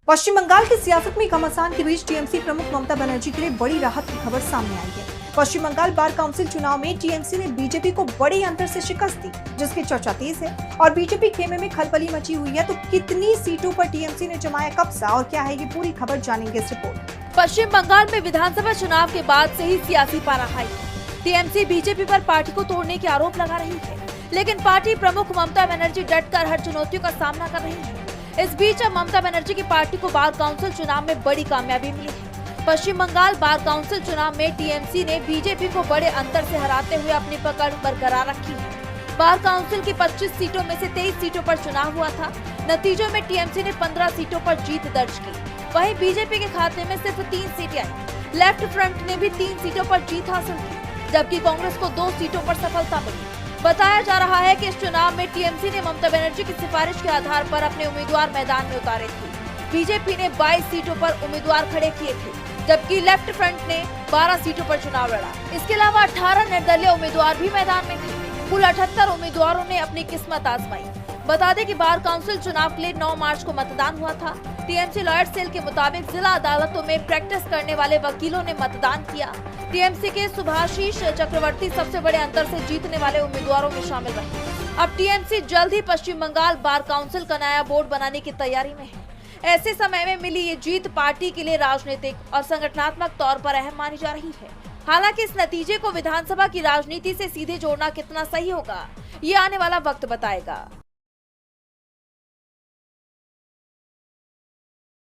पश्चिम बंगाल की सियासत में घमासान के बीच टीएमसी प्रमुख ममता बनर्जी के लिए बड़ी राहत की खबर सामने आई है। पश्चिम बंगाल बार काउंसिल चुनाव में टीएमसी ने बीजेपी को बड़े अंतर से शिकस्त दी, जिसकी चर्चा तेज है और बीजेपी खेमे में खलबली मची हुई है। तो कितनी सीटों पर टीएमसी ने जमाया कब्जा और क्या है ये पूरी खबर, जानेंगे इस रिपोर्ट। पश्चिम बंगाल में विधानसभा चुनाव के बाद से ही सियासी पारा हाई है। टीएमसी बीजेपी पर पार्टी को तोड़ने के आरोप लगा रही है, लेकिन पार्टी प्रमुख ममता बनर्जी डटकर हर चुनौतियों का सामना कर रही है। इस बीच अब ममता बनर्जी की पार्टी को बार काउंसिल चुनाव में बड़ी कामयाबी मिली है। पश्चिम बंगाल बार काउंसिल चुनाव में टीएमसी ने बीजेपी को बड़े अंतर से हराते हुए अपनी पकड़ बरकरार रखी है। बार काउंसिल की 25 सीटों में से 23 सीटों पर चुनाव हुआ था। नतीजों में टीएमसी ने 15 सीटों पर जीत दर्ज की, वहीं बीजेपी के खाते में सिर्फ 3 सीटें आई। लेफ्ट फ्रंट ने भी 3 सीटों पर जीत हासिल की, जबकि कांग्रेस को 2 सीटों पर सफलता मिली। बताया जा रहा है कि इस चुनाव में टीएमसी ने ममता बनर्जी की सिफारिश के आधार पर अपने उम्मीदवार मैदान में उतारे थे। बीजेपी ने 22 सीटों पर उम्मीदवार खड़े किए थे, जबकि लेफ्ट फ्रंट ने 12 सीटों पर चुनाव लड़ा। इसके अलावा 18 निर्दलीय उम्मीदवार भी मैदान में थे। कुल 78 उम्मीदवारों ने अपनी किस्मत आजमाई। बता दें कि बार काउंसिल चुनाव के लिए 9 मार्च को मतदान हुआ था। टीएमसी लॉयर सेल के मुताबिक जिला अदालतों में प्रैक्टिस करने वाले वकीलों ने मतदान किया। टीएमसी के सुभाषीष चक्रवर्ती सबसे बड़े अंतर से जीतने वाले उम्मीदवारों में शामिल रहे। अब टीएमसी जल्द ही पश्चिम बंगाल बार काउंसिल का नया बोर्ड बनाने की तैयारी में है। ऐसे समय में मिली ये जीत पार्टी के लिए राजनीतिक और संगठनात्मक तौर पर अहम मानी जा रही है। हालांकि इस नतीजे को विधानसभा की राजनीति से सीधे जोड़ना कितना सही होगा, ये आने वाला वक्त बताएगा।